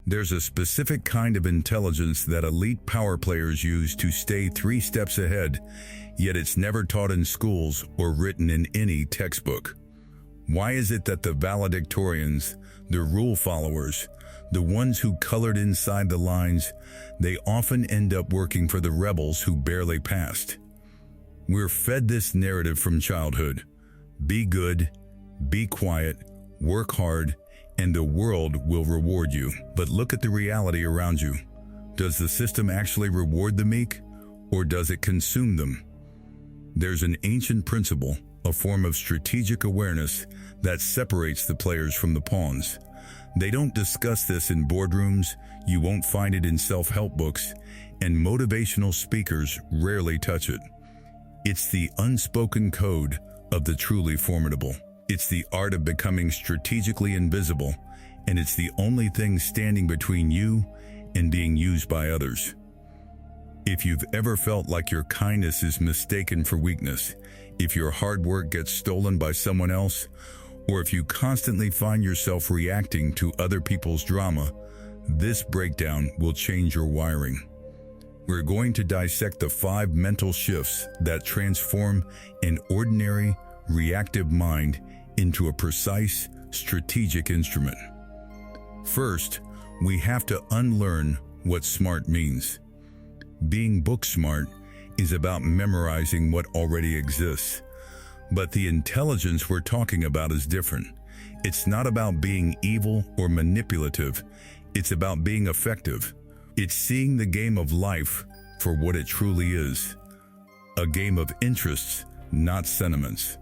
There's a specific kind of intelligence that elite power players use to stay 3 steps ahead, yet it's never taught in schools or written in any textbook. Why is it that the valedictorians, the rule followers, the ones who colored inside the lines, they often end up working for the rebels who barely passed? We're fed this narrative from childhood. Be good, be quiet, work hard, and the world will reward you. But look at the reality around you. Does the system actually reward the meek, or does it consume them? There's an ancient principle, a form of strategic awareness that separates the players from the pawns. They don't discuss this in boardrooms, you won't find it in self-help books, and motivational speakers rarely touch it. It's the unspoken code of the truly formidable. It's the art of becoming strategically invisible, and it's the only thing standing between you and being used by others. If you've ever felt like your kindness is mistaken for weakness, if your hard work gets stolen by someone else, or if you constantly find yourself reacting to other people's drama, this breakdown will change your wiring. We're going to dissect the 5 mental shifts that transform an ordinary, reactive mind into a precise, strategic instrument. First, we have to unlearn what smart means. Being book smart is about memorizing what already exists. But the intelligence we're talking about is different. It's not about being evil or manipulative. It's about being effective. It's seeing the game of life for what it truly is. A game of interests, not sentiments.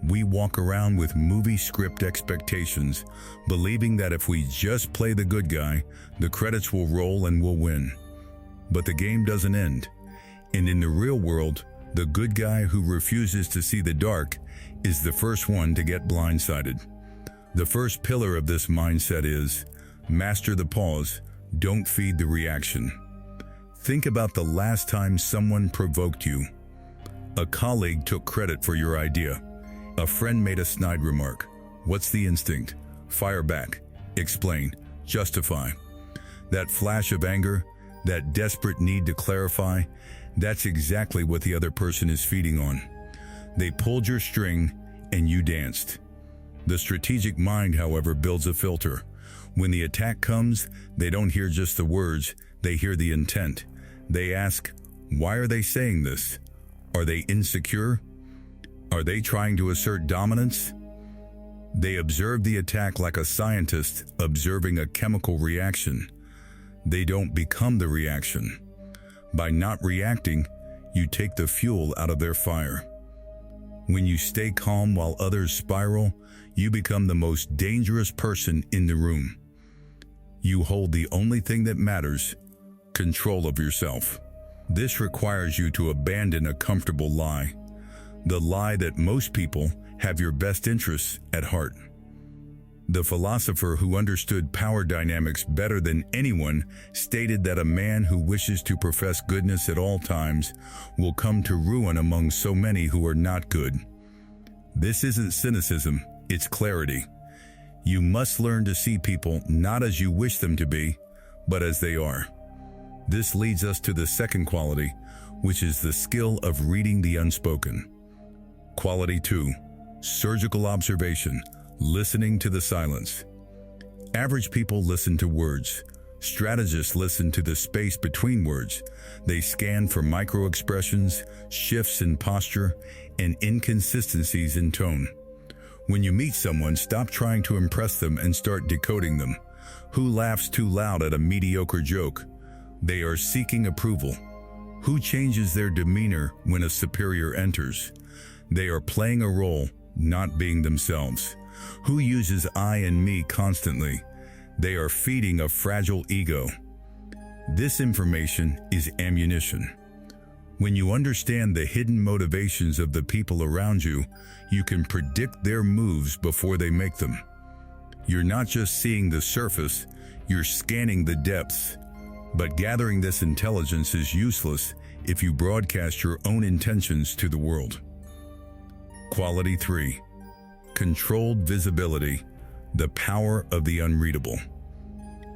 We walk around with movie script expectations, believing that if we just play the good guy, the credits will roll and we'll win. But the game doesn't end. And in the real world, the good guy who refuses to see the dark is the first one to get blindsided. The first pillar of this mindset is, master the pause, don't feed the reaction. Think about the last time someone provoked you. A colleague took credit for your idea. A friend made a snide remark. What's the instinct? Fire back, explain, justify. That flash of anger, that desperate need to clarify, that's exactly what the other person is feeding on. They pulled your string and you danced. The strategic mind, however, builds a filter. When the attack comes, they don't hear just the words, they hear the intent. They ask, why are they saying this? Are they insecure? Are they trying to assert dominance? They observe the attack like a scientist observing a chemical reaction. They don't become the reaction. By not reacting, you take the fuel out of their fire. When you stay calm while others spiral, you become the most dangerous person in the room. You hold the only thing that matters, control of yourself. This requires you to abandon a comfortable lie. The lie that most people have your best interests at heart. The philosopher who understood power dynamics better than anyone stated that a man who wishes to profess goodness at all times will come to ruin among so many who are not good. This isn't cynicism, it's clarity. You must learn to see people not as you wish them to be, but as they are. This leads us to the second quality, which is the skill of reading the unspoken. Quality 2, surgical observation, listening to the silence. Average people listen to words. Strategists listen to the space between words. They scan for micro-expressions, shifts in posture, and inconsistencies in tone. When you meet someone, stop trying to impress them and start decoding them. Who laughs too loud at a mediocre joke? They are seeking approval. Who changes their demeanor when a superior enters? They are playing a role, not being themselves. Who uses I and me constantly? They are feeding a fragile ego. This information is ammunition. When you understand the hidden motivations of the people around you, you can predict their moves before they make them. You're not just seeing the surface, you're scanning the depths. But gathering this intelligence is useless if you broadcast your own intentions to the world. Quality 3, controlled visibility, the power of the unreadable.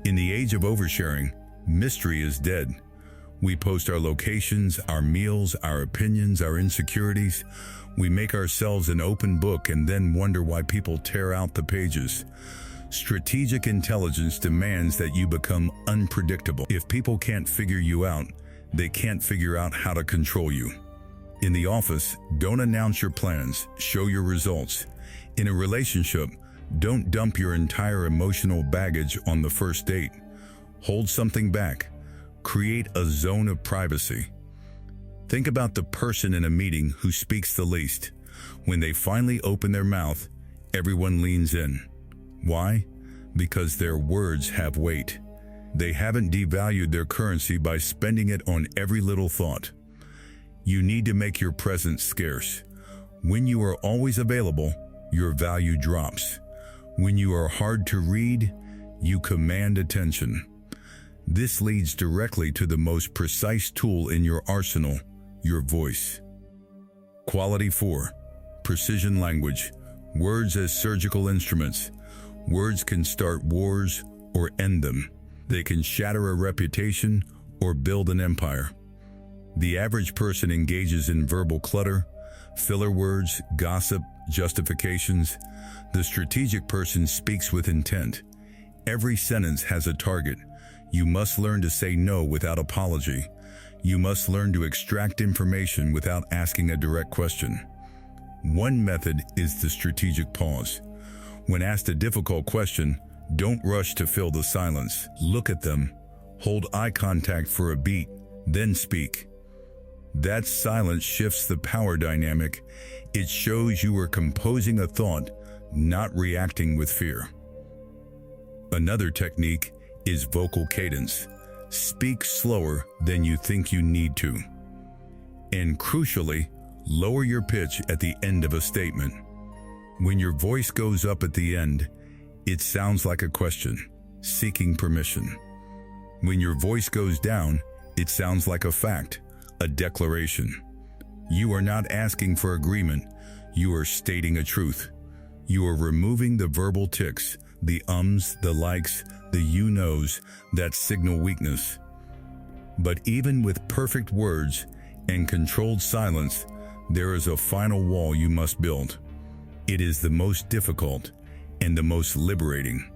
In the age of oversharing, mystery is dead. We post our locations, our meals, our opinions, our insecurities. We make ourselves an open book and then wonder why people tear out the pages. Strategic intelligence demands that you become unpredictable. If people can't figure you out, they can't figure out how to control you. In the office, don't announce your plans, show your results. In a relationship, don't dump your entire emotional baggage on the first date. Hold something back. Create a zone of privacy. Think about the person in a meeting who speaks the least. When they finally open their mouth, everyone leans in. Why? Because their words have weight. They haven't devalued their currency by spending it on every little thought. You need to make your presence scarce. When you are always available, your value drops. When you are hard to read, you command attention. This leads directly to the most precise tool in your arsenal, your voice. Quality 4. Precision language. Words as surgical instruments. Words can start wars or end them. They can shatter a reputation or build an empire. The average person engages in verbal clutter, filler words, gossip, justifications. The strategic person speaks with intent. Every sentence has a target. You must learn to say no without apology. You must learn to extract information without asking a direct question. One method is the strategic pause. When asked a difficult question, don't rush to fill the silence. Look at them. Hold eye contact for a beat, then speak. That silence shifts the power dynamic. It shows you are composing a thought, not reacting with fear. Another technique is vocal cadence. Speak slower than you think you need to. And crucially, lower your pitch at the end of a statement. When your voice goes up at the end, it sounds like a question, seeking permission. When your voice goes down, it sounds like a fact, a declaration. You are not asking for agreement, you are stating a truth. You are removing the verbal tics, the ums, the likes, the you knows that signal weakness. But even with perfect words and controlled silence, there is a final wall you must build. It is the most difficult and the most liberating.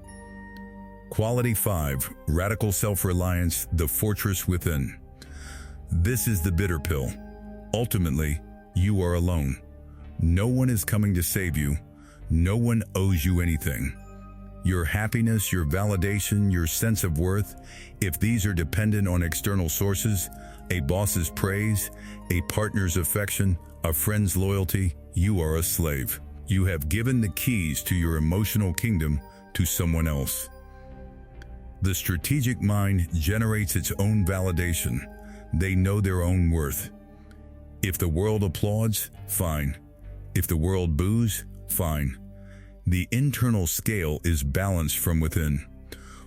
Quality 5. Radical self-reliance, the fortress within. This is the bitter pill. Ultimately, you are alone. No one is coming to save you. No one owes you anything. Your happiness, your validation, your sense of worth, if these are dependent on external sources, a boss's praise, a partner's affection, a friend's loyalty, you are a slave. You have given the keys to your emotional kingdom to someone else. The strategic mind generates its own validation. They know their own worth. If the world applauds, fine. If the world boos, fine. The internal scale is balanced from within.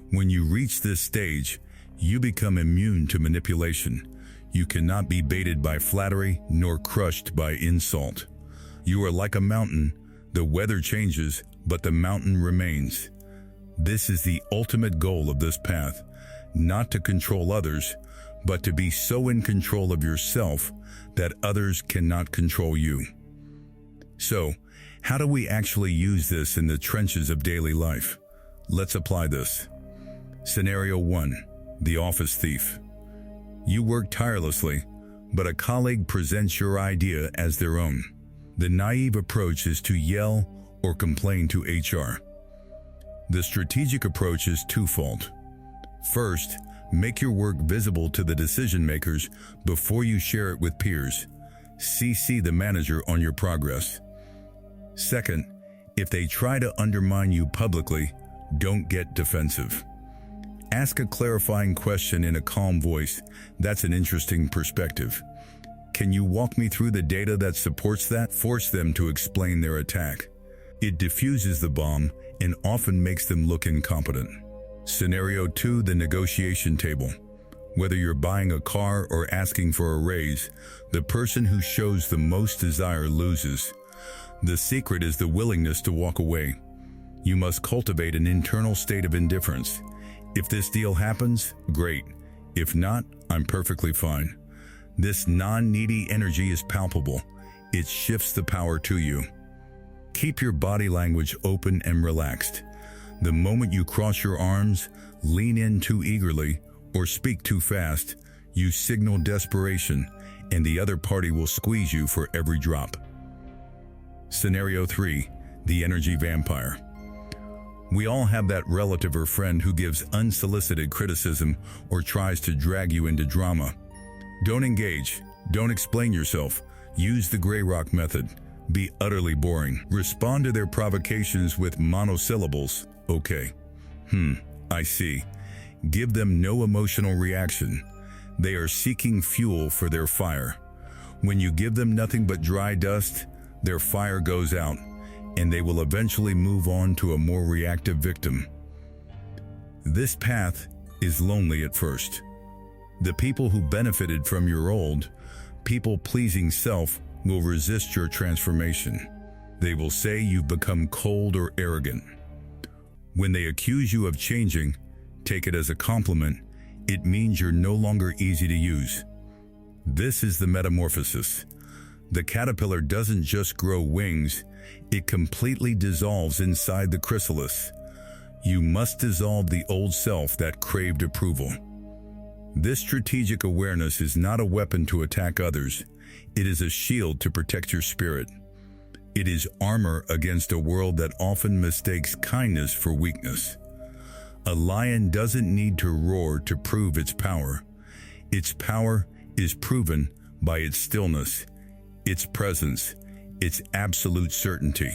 When you reach this stage, you become immune to manipulation. You cannot be baited by flattery nor crushed by insult. You are like a mountain. The weather changes, but the mountain remains. This is the ultimate goal of this path, not to control others, but to be so in control of yourself that others cannot control you. So, how do we actually use this in the trenches of daily life? Let's apply this. Scenario 1. The office thief. You work tirelessly, but a colleague presents your idea as their own. The naive approach is to yell or complain to HR. The strategic approach is twofold. First, make your work visible to the decision makers before you share it with peers. CC the manager on your progress. Second, if they try to undermine you publicly, don't get defensive. Ask a clarifying question in a calm voice. That's an interesting perspective. Can you walk me through the data that supports that? Force them to explain their attack. It diffuses the bomb and often makes them look incompetent. Scenario 2. The negotiation table. Whether you're buying a car or asking for a raise, the person who shows the most desire loses. The secret is the willingness to walk away. You must cultivate an internal state of indifference. If this deal happens, great. If not, I'm perfectly fine. This non-needy energy is palpable. It shifts the power to you. Keep your body language open and relaxed. The moment you cross your arms, lean in too eagerly, or speak too fast, you signal desperation, and the other party will squeeze you for every drop. Scenario 3. The energy vampire. We all have that relative or friend who gives unsolicited criticism or tries to drag you into drama. Don't engage. Don't explain yourself. Use the gray rock method. Be utterly boring. Respond to their provocations with monosyllables. Okay. I see. Give them no emotional reaction. They are seeking fuel for their fire. When you give them nothing but dry dust, their fire goes out, and they will eventually move on to a more reactive victim. This path is lonely at first. The people who benefited from your old, people-pleasing self will resist your transformation. They will say you've become cold or arrogant. When they accuse you of changing, take it as a compliment. It means you're no longer easy to use. This is the metamorphosis. The caterpillar doesn't just grow wings, it completely dissolves inside the chrysalis. You must dissolve the old self that craved approval. This strategic awareness is not a weapon to attack others. It is a shield to protect your spirit. It is armor against a world that often mistakes kindness for weakness. A lion doesn't need to roar to prove its power. Its power is proven by its stillness, its presence, its absolute certainty.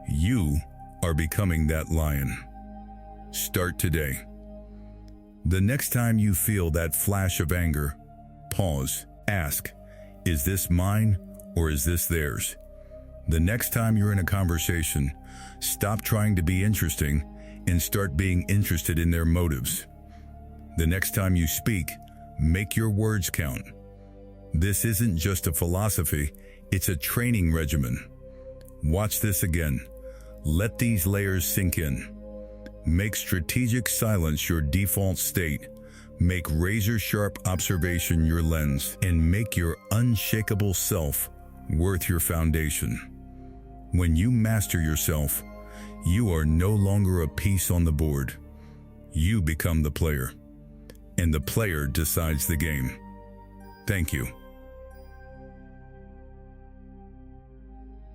You are becoming that lion. Start today. The next time you feel that flash of anger, pause, ask, is this mine or is this theirs? The next time you're in a conversation, stop trying to be interesting and start being interested in their motives. The next time you speak, make your words count. This isn't just a philosophy, it's a training regimen. Watch this again. Let these layers sink in. Make strategic silence your default state. Make razor-sharp observation your lens, and make your unshakable self worth your foundation. When you master yourself, you are no longer a piece on the board. You become the player, and the player decides the game. Thank you.